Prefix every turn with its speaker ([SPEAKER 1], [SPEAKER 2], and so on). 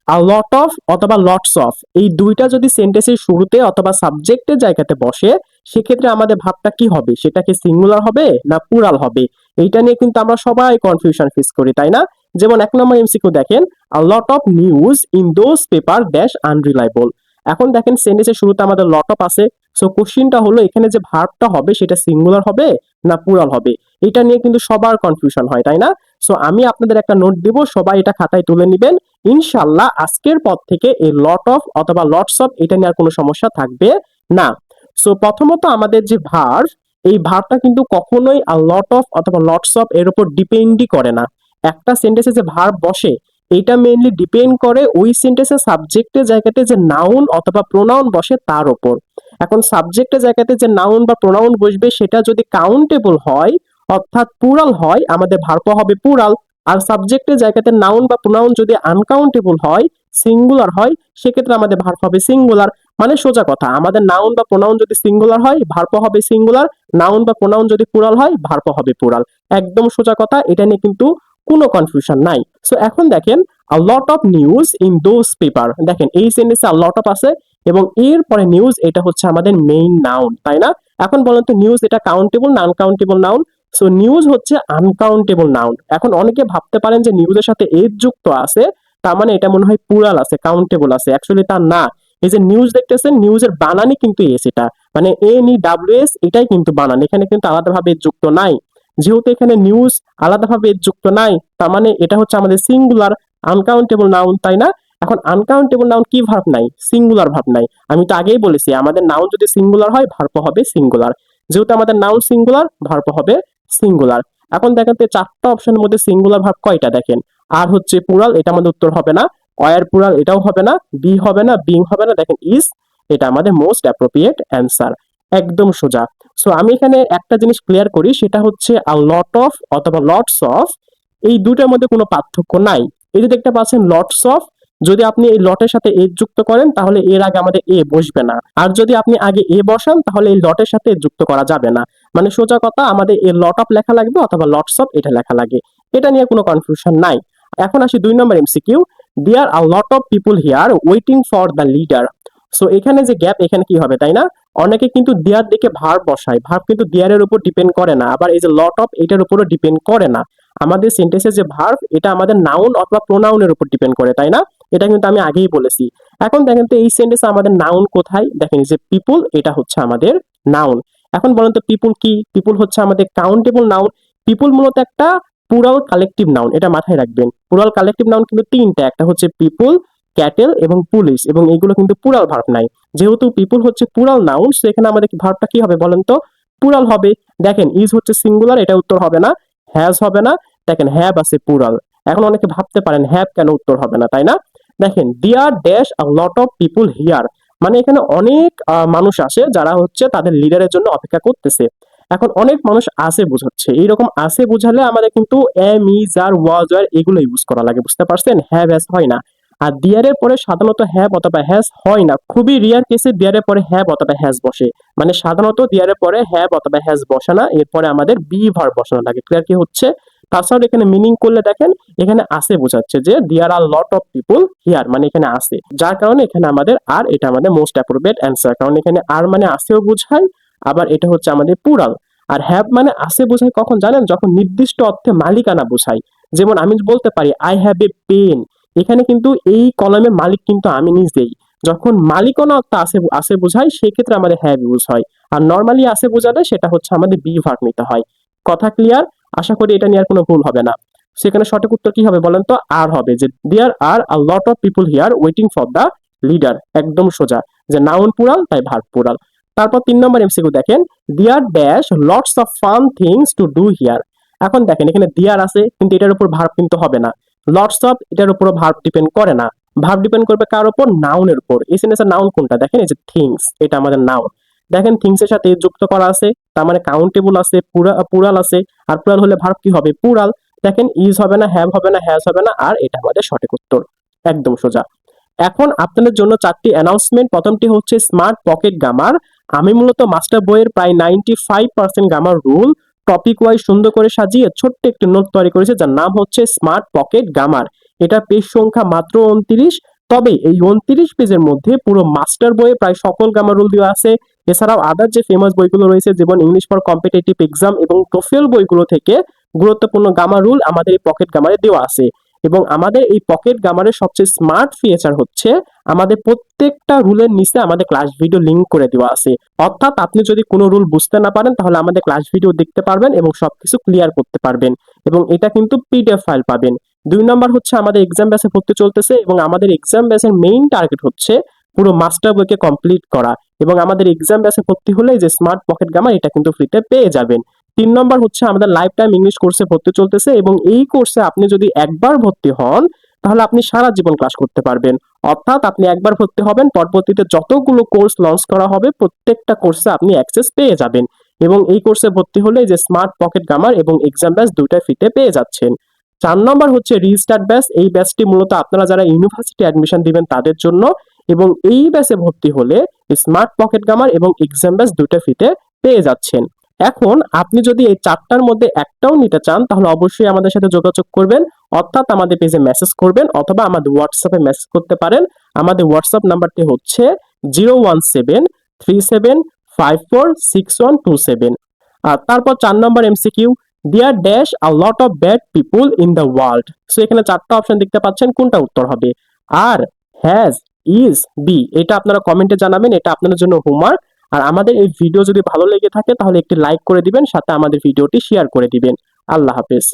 [SPEAKER 1] A lot of অথবা lots of এই দুইটা যদি সেন্টেন্সের শুরুতে অথবা সাবজেক্টের জায়গাতে বসে, সেক্ষেত্রে আমাদের ভাবটা কি হবে? সেটা কি সিঙ্গুলার হবে না প্লুরাল হবে? এইটা নিয়ে কিন্তু আমরা সবাই কনফিউশন ফেস করি, তাই না? যেমন ১ নম্বর এমসিকিউ দেখেন, a lot of news in those paper dash unreliable. এখন দেখেন সেন্টেন্সের শুরুতে আমাদের লট অফ আছে। সো কোশ্চেনটা হলো এখানে যে ভার্বটা হবে সেটা সিঙ্গুলার হবে না প্লুরাল হবে? এটা নিয়ে কিন্তু সবার কনফিউশন হয়, তাই না? সো আমি আপনাদের একটা নোট দিব, সবাই এটা খাতায় তুলে নিবেন। ইনশাআল্লাহ আজকের পর থেকে এই লট অফ অথবা লটস অফ এটা নিয়ে আর কোনো সমস্যা থাকবে না। সো প্রথমত আমাদের যে ভার্ব, এই ভার্বটা কিন্তু কখনোই আ লট অফ অথবা লটস অফ এর উপর ডিপেন্ডই করে না। একটা সেন্টেন্সে যে ভার্ব বসে এইটা মেইনলি ডিপেন্ড করে ওই সেন্টেন্সের সাবজেক্টের জায়গাতে যে নাউন অথবা প্রোনাউন বসে তার উপর। এখন সাবজেক্টের জায়গাতে যে নাউন বা প্রোনাউন বসবে সেটা যদি কাউন্টেবল হয়, অর্থাৎ প্লুরাল হয়, আমাদের ভার্ব হবে প্লুরাল। আর সাবজেক্টের জায়গাতে নাউন বা প্রোনাউন যদি আনকাউন্টেবল হয়, সিঙ্গুলার হয়, সেক্ষেত্রে আমাদের ভার্ব হবে সিঙ্গুলার। মানে সোজা কথা, আমাদের নাউন বা প্রোনাউন যদি সিঙ্গুলার হয় ভার্ব হবে সিঙ্গুলার, নাউন বা প্রোনাউন যদি প্লুরাল হয় ভার্ব হবে প্লুরাল। একদম সোজা কথা, এটা নিয়ে কিন্তু কোনো কনফিউশন নাই। সো এখন দেখেন, a lot of news in those paper, দেখেন এই সেন্টেন্সে আ লট অফ আছে এবং এর পরে নিউজ, এটা হচ্ছে আমাদের মেইন নাউন, তাই না? এখন বলেন তো নিউজ এটা কাউন্টেবল না আনকাউন্টেবল নাউন? সো নিউজ হচ্ছে আনকাউন্টেবল নাউন। এখন অনেকে ভাবতে পারেন যে নিউজের সাথে এজ যুক্ত আছে, তার মানে এটা মনে হয় প্লুরাল আছে, কাউন্টেবল আছে। অ্যাকচুয়ালি তা না। এই যে নিউজ দেখতেছেন, নিউজের বানানই কিন্তু এস, এটা মানে এন ই ডাব্লিউ এস, এটাই কিন্তু বানান, এখানে কিন্তু আলাদাভাবে যুক্ত নাই। যেহেতু এখানে নিউজ আলাদাভাবে যুক্ত নাই, তার মানে এটা হচ্ছে আমাদের সিঙ্গুলার আনকাউন্টেবল নাউন, তাই না? এখন আনকাউন্টেবল নাউন কি ভার্ব নাই? সিঙ্গুলার ভার্ব নাই। আমি তো আগেই বলেছি আমাদের নাউন যদি সিঙ্গুলার হয় ভার্ব হবে সিঙ্গুলার। যেহেতু আমাদের নাউন সিঙ্গুলার, ভার্ব হবে সিঙ্গুলার। এখন দেখেন তো ৪টা অপশনের মধ্যে সিঙ্গুলার ভার্ব কয়টা দেখেন। আর হচ্ছে প্লুরাল, এটা আমাদের উত্তর হবে না। অয়ার প্লুরাল, এটাও হবে না। বি হবে না, বিং হবে না। দেখেন ইজ, এটা আমাদের মোস্ট অ্যাপ্রোপ্রিয়েট অ্যান্সার। একদম সোজা। সো আমি এখানে একটা জিনিস ক্লিয়ার করি, সেটা হচ্ছে আ লট অফ অথবা লটস অফ এই দুটার মধ্যে কোনো পার্থক্য নাই। এই যে দেখতে পাচ্ছেন লটস অফ, যদি আপনি এই লটের সাথে এ যুক্ত করেন তাহলে এর আগে আমাদের এ বসবে না। আর যদি আপনি আগে এ বসান তাহলে এই লটের সাথে যুক্ত করা যাবে না। মানে সোজা কথা, আমাদের এ লট অফ লেখা লাগবে অথবা লটস অফ এটা লেখা লাগে। এটা নিয়ে কোনো কনফিউশন নাই। এখন আসি ২ নম্বর MCQ. There are lot of people here waiting for the leader. So এখানে যে গ্যাপ, এখানে কি হবে, তাই না? অনেকে কিন্তু দেয়ার দিকে ভার্ব বসায়, ভার্ব কিন্তু দেয়ারের উপর ডিপেন্ড করে না। আবার এই যে লট অফ, এটার উপরও ডিপেন্ড করে না। আমাদের সেন্টেন্সের যে ভার্ব, এটা আমাদের নাউন অথবা প্রোনাউনের উপর ডিপেন্ড করে, তাই না? এটা কিন্তু আমি আগেই বলেছি। এখন দেখেন তো এই সেন্টেন্সে আমাদের নাউন কোথায়? দেখেন এই যে পিপল, এটা হচ্ছে আমাদের নাউন। এখন বলেন তো পিপল কি? পিপল হচ্ছে আমাদের কাউন্টেবল নাউন। পিপল মূলত একটা প্লুরাল কালেকটিভ নাউন, এটা মাথায় রাখবেন। প্লুরাল কালেকটিভ নাউন কিন্তু তিনটা, একটা হচ্ছে পিপল, ক্যাটেল এবং পুলিশ, এবং এগুলো কিন্তু প্লুরাল ভার্ব নাই। যেহেতু পিপল হচ্ছে প্লুরাল নাউন, সো এখানে আমাদের ভার্বটা কি হবে বলেন তো? প্লুরাল হবে। দেখেন ইজ হচ্ছে সিঙ্গুলার, এটা উত্তর হবে না। হ্যাজ হবে না। দেখেন হ্যাভ আছে প্লুরাল। এখন অনেকে ভাবতে পারেন হ্যাভ কেন উত্তর হবে না, তাই না? দেখেন there dash a lot of people here, মানে এখানে অনেক মানুষ আসে যারা হচ্ছে তাদের লিডারের জন্য অপেক্ষা করতেছে। এখন অনেক মানুষ আসে বোঝাচ্ছে, এইরকম আসে বোঝালে আমাদের কিন্তু এম ইজ আর ওয়াজ আর এগুলো ইউজ করা লাগে, বুঝতে পারছেন? হ্যাভ হ্যাজ হয় না। আর দিয়ারের পরে সাধারণত হ্যাভ অথবা হ্যাজ হয় না, খুবই রিয়ার কেসে দিয়ারের পরে হ্যাভ অথবা হ্যাজ বসে। মানে সাধারণত দিয়ারের পরে হ্যাভ অথবা হ্যাজ বসে না, এরপরে আমাদের বি ভার্ব বসানো লাগে। ক্লিয়ার কি হচ্ছে? তাছাড়া এখানে মিনিং করলে দেখেন, এখানে আসে বোঝাচ্ছে যে there are lot of people here, মানে এখানে আসে, যার কারণে এখানে আমাদের আর, এটা আমাদের মোস্ট অ্যাপ্রোপ্রিয়েট অ্যান্সার। কারণ এখানে আর মানে আসেও বোঝায়, আবার এটা হচ্ছে আমাদের প্লুরাল। আর হ্যাভ মানে আসে বোঝায় কখন জানেন? যখন নির্দিষ্ট অর্থে মালিকানা বোঝায়। যেমন আমি বলতে পারি আই হ্যাভ এ পেন, এখানে কিন্তু এই কলমের মালিক কিন্তু আমি নিজেই। যখন মালিকানা অর্থ আসে আসে বোঝায় সেক্ষেত্রে আমাদের হ্যাভ ইউজ হয়। আর নর্মালি আসে বোঝালে সেটা হচ্ছে আমাদের বি ভার্ব নিতে হয়। কথা ক্লিয়ার? আশা করি এটা নিয়ে আর কোনো ভুল হবে না। সেখানে সঠিক উত্তর কি হবে বলেন তো? আর হবে, যে there are a lot of people here waiting for the leader. একদম সোজা, যে নাউন প্লুরাল তাই ভার্ব প্লুরাল। তারপর ৩ নম্বর এমসিকিউ দেখেন, there dash lots of fun things to do here. এখন দেখেন এখানে দেয়ার আছে কিন্তু এটার উপর ভার্ব কিন্তু হবে না। লটস অফ, এটার উপরও ভার্ব ডিপেন্ড করে না। ভার্ব ডিপেন্ড করবে কার উপর? নাউনের উপর। এই সেন্টেন্সের নাউন কোনটা দেখেন, এই যে থিংস, এটা আমাদের নাউন। দেখেন থিংস এর সাথে যুক্ত করা আছে, তার মানে কাউন্টেবল আছে, প্লুরাল আছে। আর প্লুরাল হলে ভার্ব কি হবে? প্লুরাল। দেখেন ইজ হবে না, হ্যাভ হবে না, হ্যাজ হবে না, আর এটা আমাদের সঠিক উত্তর। একদম সোজা। এখন আপনাদের জন্য ৪টি অ্যানাউন্সমেন্ট। প্রথমটি হচ্ছে স্মার্ট পকেট গ্রামার। আমি মূলত মাস্টার বইয়ের প্রায় 95% গ্রামার রুল টপিক ওয়াইজ সুন্দর করে সাজিয়ে ছোট্ট একটি নোট তৈরি করেছে, যার নাম হচ্ছে স্মার্ট পকেট গ্রামার। এটা পেজ সংখ্যা মাত্র 29। তবে এই 29 পেজের মধ্যে পুরো মাস্টার বইয়ে প্রায় সকল গামা রুল দেওয়া আছে। এছাড়াও আদার যে ফেমাস বইগুলো রয়েছে যেমন ইংলিশ ফর কম্পিটিটিভ এক্সাম এবং টোফেল বইগুলো থেকে গুরুত্বপূর্ণ গামা রুল আমাদের এই পকেট গামারে দেওয়া আছে। এবং আমাদের এই পকেট গামারের সবচেয়ে স্মার্ট ফিচার হচ্ছে আমাদের প্রত্যেকটা রুলের নিচে আমাদের ক্লাস ভিডিও লিংক করে দেওয়া আছে। অর্থাৎ আপনি যদি কোনো রুল বুঝতে না পারেন তাহলে আমাদের ক্লাস ভিডিও দেখতে পারবেন এবং সবকিছু ক্লিয়ার করতে পারবেন। এবং এটা কিন্তু পিডিএফ ফাইল পাবেন। 2 নাম্বার হচ্ছে আমাদের এক্সাম ব্যাচে ভর্তি চলতেছে এবং আমাদের এক্সাম ব্যাচের মেইন টার্গেট হচ্ছে পুরো মাস্টার বইকে কমপ্লিট করা। এবং আমাদের এক্সাম ব্যাচে ভর্তি হলে যে স্মার্ট পকেট গামা এটা কিন্তু ফ্রিতে পেয়ে যাবেন। 3 নম্বর হচ্ছে আমাদের লাইফ টাইম ইংলিশ কোর্সে ভর্তি চলতেছে এবং এই কোর্সে আপনি যদি একবার ভর্তি হন তাহলে আপনি সারা জীবন ক্লাস করতে পারবেন। অর্থাৎ আপনি একবার ভর্তি হবেন, পরবর্তীতে যতগুলো কোর্স লঞ্চ করা হবে প্রত্যেকটা কোর্সে আপনি অ্যাক্সেস পেয়ে যাবেন। এবং এই কোর্সে ভর্তি হলে যে স্মার্ট পকেট গামার এবং এক্সাম ব্যাচ দুইটাই ফ্রিতে পেয়ে যাচ্ছেন। 4 নম্বর হচ্ছে রিস্টার্ট ব্যাচ। এই ব্যাচটি মূলত আপনারা যারা ইউনিভার্সিটি অ্যাডমিশন দিবেন তাদের জন্য। এবং এই ব্যাচে ভর্তি হলে স্মার্ট পকেট গামার এবং এক্সাম ব্যাচ দুইটা ফ্রিতে পেয়ে যাচ্ছেন। এখন আপনি যদি এই 4টার মধ্যে একটাও নিতে চান তাহলে অবশ্যই আমাদের সাথে যোগাযোগ করবেন, অর্থাৎ আমাদের পেজে মেসেজ করবেন অথবা আমাদের হোয়াটসঅ্যাপে মেসেজ করতে পারেন। আমাদের হোয়াটসঅ্যাপ নাম্বারটি হচ্ছে 01737546127। আর তারপর 4 number MCQ, there dash a lot of bad people in the world. So এখানে 4টা অপশন দেখতে পাচ্ছেন, কোনটা উত্তর হবে? Are, has, is, be. এটা আপনারা কমেন্টে জানাবেন, এটা আপনাদের জন্য হোমওয়ার্ক। আর আমাদের এই ভিডিও যদি ভালো লেগে থাকে তাহলে একটি লাইক করে দিবেন, সাথে আমাদের ভিডিওটি শেয়ার করে দিবেন। আল্লাহ হাফেজ।